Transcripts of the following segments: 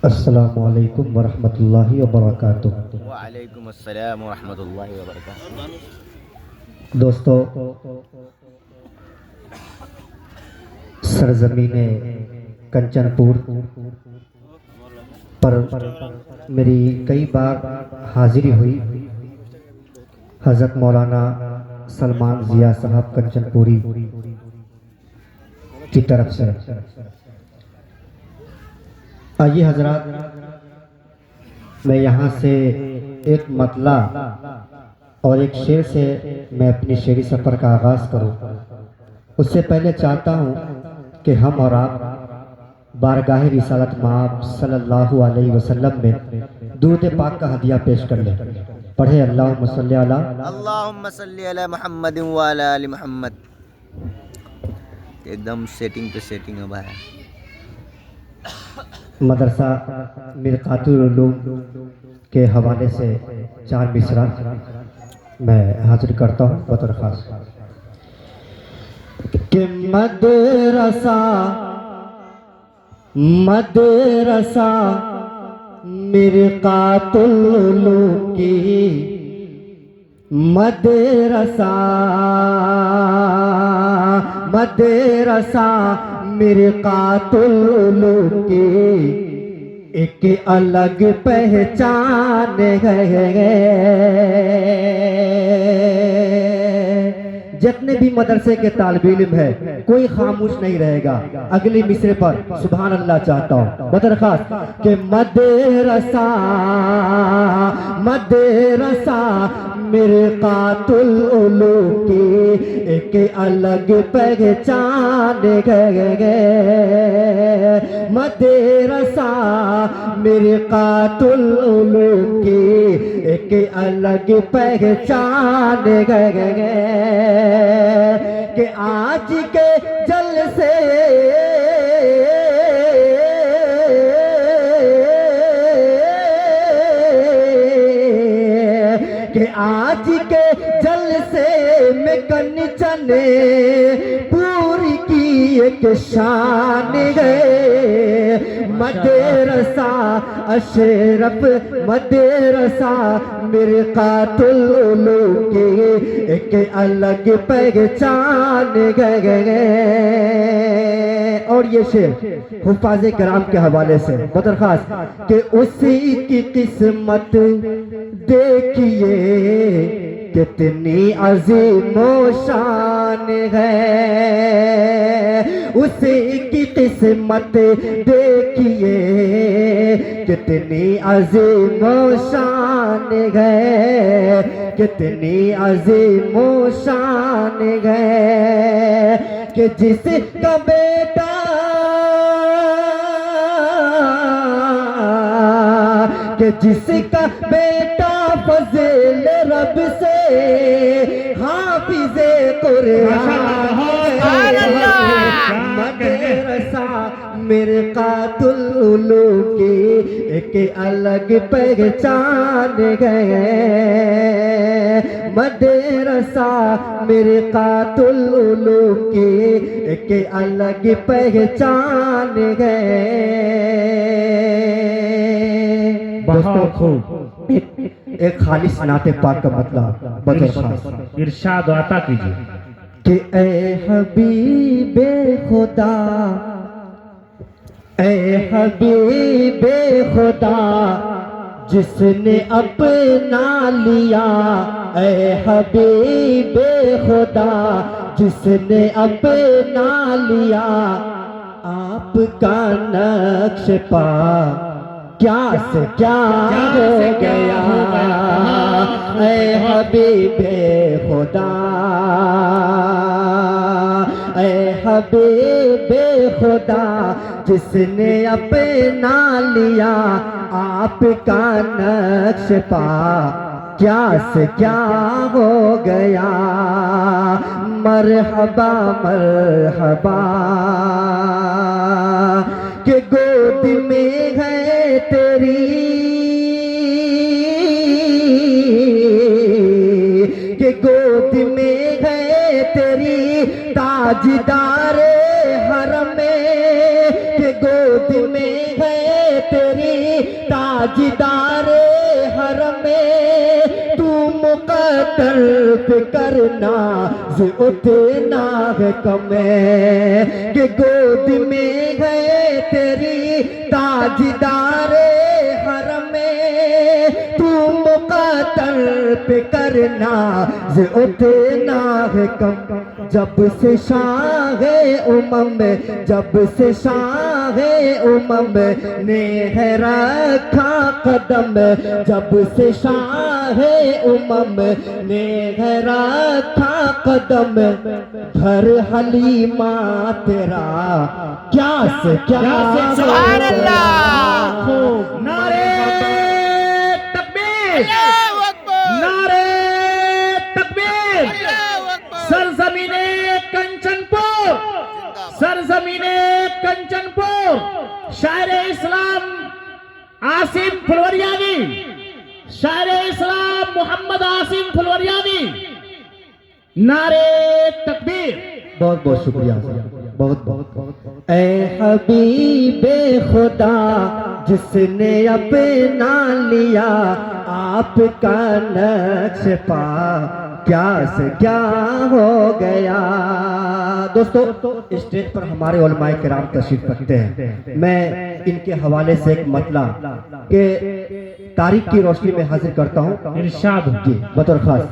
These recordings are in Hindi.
अस्सलामु अलैकुम वरहमतुल्लाहि वबरकातुहू। वालेकुम अस्सलाम वरहमतुल्लाहि वबरकातुहू। दोस्तों, सरजमीने कंचनपुर पर मेरी कई बार हाजिरी हुई। हज़रत मौलाना सलमान ज़िया साहब कंचनपुरी की तरफ से। आइए हजरात, मैं यहाँ से एक मतला और एक शेर से मैं अपनी शेरी सफ़र का आगाज़ करूँ। उससे पहले चाहता हूँ कि हम और आप बारगाह रिसालत माब सल्लल्लाहु अलैहि वसल्लम में दूध पाक का हदिया पेश कर लें। पढ़े अल्लाहुम्मा सल्ली अला मुहम्मद व अला आलि मुहम्मद। एकदम सेटिंग पे सेटिंग है भाई। मदरसा मिरकातुल उलूम के हवाले से चार मिसरा मैं हाजिर करता हूँ बतौर खास कि मदरसा मदरसा मिरकातुल उलूम की मदरसा मदरसा मिरकातुल उलूम की एक अलग पहचान है। जितने भी मदरसे के तालिब इल्म है, कोई खामोश नहीं रहेगा। अगले मिसरे पर सुभान अल्लाह चाहता हूँ बदरखास्त के मदरसा मदरसा मिरकातुल उलूम की एक अलग पहचान है। मदरसा मिरकातुल उलूम की एक अलग पहचान है कि आज के जलसे कि आज के जलसे में कंचने पूरी की एक शान है। मदरसा अशरफ मदरसा मिरकातुल उलूम की एक अलग पहचान है। और ये शेर हुफ़ाज़े किराम के हवाले से बदरखास्त कि उसी की किस्मत देखिए कितनी अज़ीमो शान है। उसी की किस्मत देखिए कितनी अज़ीमो शान है। कितनी अज़ीमो शान है कि जिसका बेटा कि जिसका बेटा फज़ल रब से हाफिज़े कुरान मदरसा मिरकातुल उलूम की एक अलग पहचान है। मदरसा मिरकातुल उलूम की एक अलग पहचान है। दोस्तों, खूब एक खालिस नाते पाक का मतलब बदरखास्त इरशाद आता कीजिए कि ए हबीबे खुदा ए हबीबे खुदा जिसने अपना लिया। ए हबीबे खुदा जिसने अपना लिया आपका नक्श पा क्या से क्या हो गया। ऐ हबीबे खुदा ऐ हबीबे खुदा जिसने अपना लिया आपका नक्श पा क्या से क्या हो गया। मरहबा मरहबा के गोद में है तेरी के गोद में है तेरी ताजदारे हरम के गोद में है तेरी ताजदारे हरम तू मुकद्दर पे करना जे उतना है कमे के गोद में है तेरी ताजदारे हरम तू मुकद्दर पे करना जे उतना है कम जब से शाहे उमम जब से शाहे उमम ने है रखा कदम जब से शाहे उमम ने है रखा कदम घर हलीमा तेरा क्या से क्या सुभान अल्लाह। नारे तकबीर, अल्लाहु अकबर, नारे तकबीर। अल्लाहु अकबर। सरजमीने कंचनपुर, सरजमीने कंचनपुर, शायर इस्लाम आसिम फुलवरियानी, शायर इस्लाम मोहम्मद आसिम फुलवरियानी। नारे तकबीर। बहुत बहुत शुक्रिया बहुत बहुत ए हबीबे खुदा जिसने अपना लिया आपका नक्श पा क्या से क्या हो गया। दोस्तों स्टेज पर हमारे उलमाए किराम तशरीफ रखते हैं। मैं इनके हवाले से एक मतला के तारीख की रोशनी में हाजिर करता हूँ इरशाद जी बतौर खास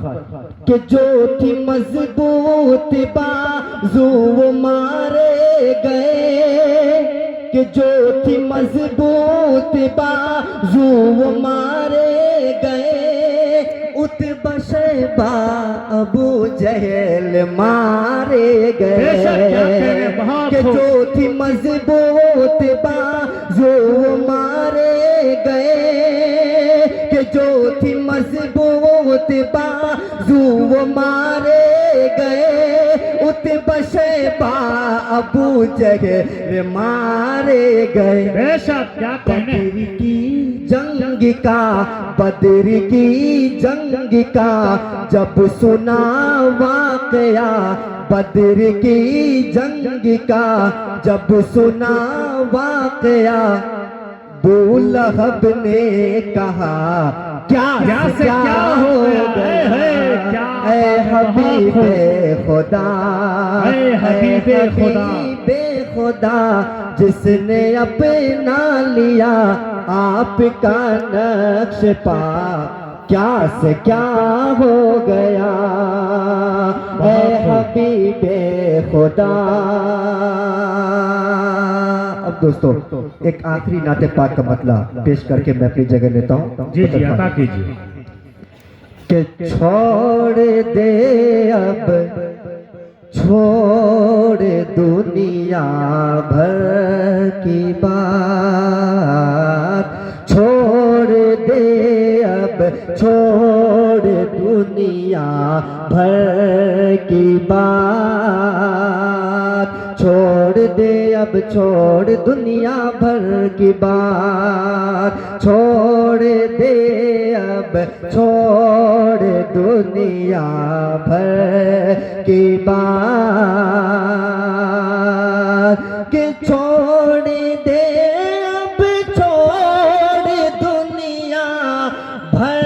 कि जो थी मजबूत बाजू वो मारे गए कि जो थी मजबूत बाजू वो मारे गए उतबा शैबा अबू जहल मारे बेशक, क्या कह रहे गए हैं, बहुत कि खूब। जो थी मजबूत बाजू वो मारे गए कि जो थी मजबूत बाजू वो मारे गए उतबा शैबा अबू जहल मारे गए। बेशक, क्या कहने। बदर की जंग का बदर की जंग का जब सुना वाकया बदर की जंग का जब सुना वाकया अबू लहब ने कहा क्या से क्या हो गया ऐ हबीबे खुदा ऐ हबीबे खुदा खुदा जिसने अपना लिया आपका नक्श पा क्या से क्या हो गया ऐ हबीबे खुदा। अब दोस्तों एक आखिरी नाते पाक का मतला पेश करके मैं अपनी जगह लेता हूँ। जी जी अता कीजिए। कि छोड़ दे अब छोड़ दुनिया भर की बात छोड़ दे अब छोड़ दुनिया भर की बात छोड़ दे अब छोड़ दुनिया भर की बात छोड़ दे अब छोड़ दुनिया भर की बात कि छोड़ दे अब छोड़ दुनिया भर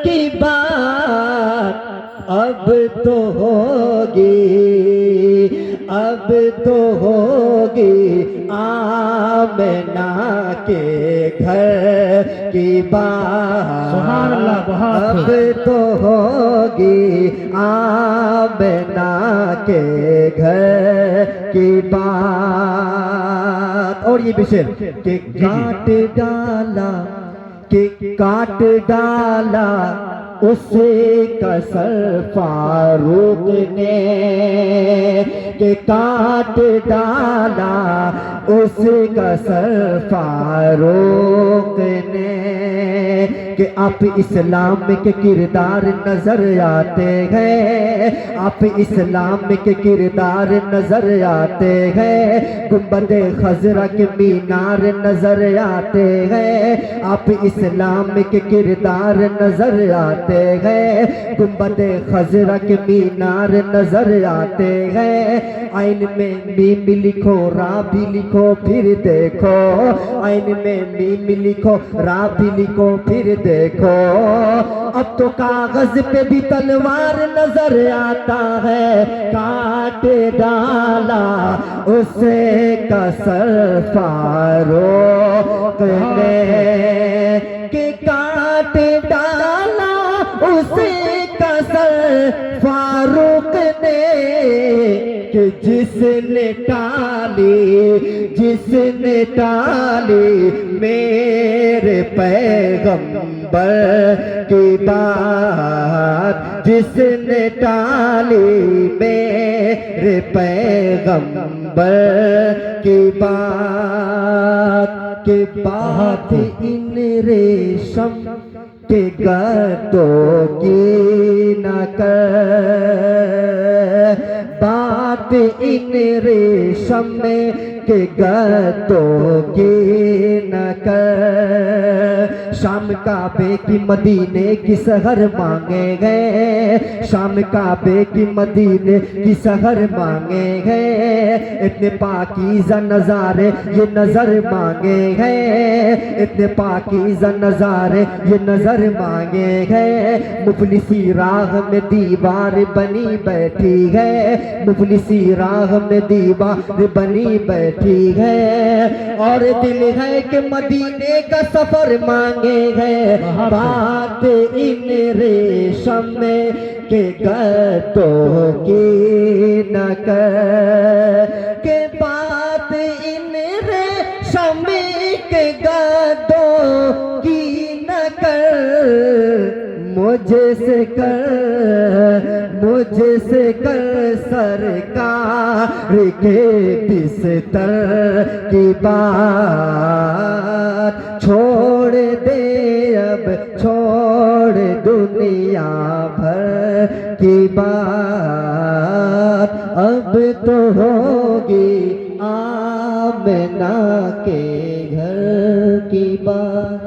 की बात अब तो होगी आमना के घर की बात सुभान अल्लाह, बहुत अब तो होगी आमना के घर की बात। और ये विषय कि काट डाला उसे कसर फारूक ने के काट डाला उसे कसर फारूक ने कि आप इस्लाम के किरदार नजर आते हैं, आप इस्लाम के किरदार नजर आते हैं, गुंबद खजरा के मीनार नजर आते हैं, आप इस्लाम के किरदार नजर आते हैं, गुंबद खजरा के मीनार नजर आते हैं। आइन में मीम लिखो रा भी लिखो फिर देखो, आइन में मीम लिखो रा भी लिखो फिर देखो, अब तो कागज पे भी तलवार नजर आता है, काट डाला उसे कसर फारूक ने, कि काट डाला उसे कसर फारूक ने, कि जिसने टाली मेरे पैगंबर की बात, जिसने टाली मेरे पैगंबर की बात इन रेशम के गद्दों की न कर, बात इन रेशम के गद्दों की न कर। शाम काबे की मदीने की सहर मांगे गए, शाम काबे की मदीने की सहर मांगे गए, इतने पाकीज़ा नज़ारे ये नजर मांगे गए, इतने पाकीज़ा नज़ारे ये नजर मांगे गए। मुफलिसी राह में दीवार बनी बैठी है, मुफलिसी राह में दीवार बनी बैठी है, और दिल है कि मदीने का सफर मांगे है, बात इन रेशम के गद्दों की न कर, के बात इन रेशम के गद्दों की न कर, मुझसे कर सरकार के बिस्तर की बात, छोड़ दे अब छोड़ दुनिया भर की बात, अब तो होगी आमना के घर की बात।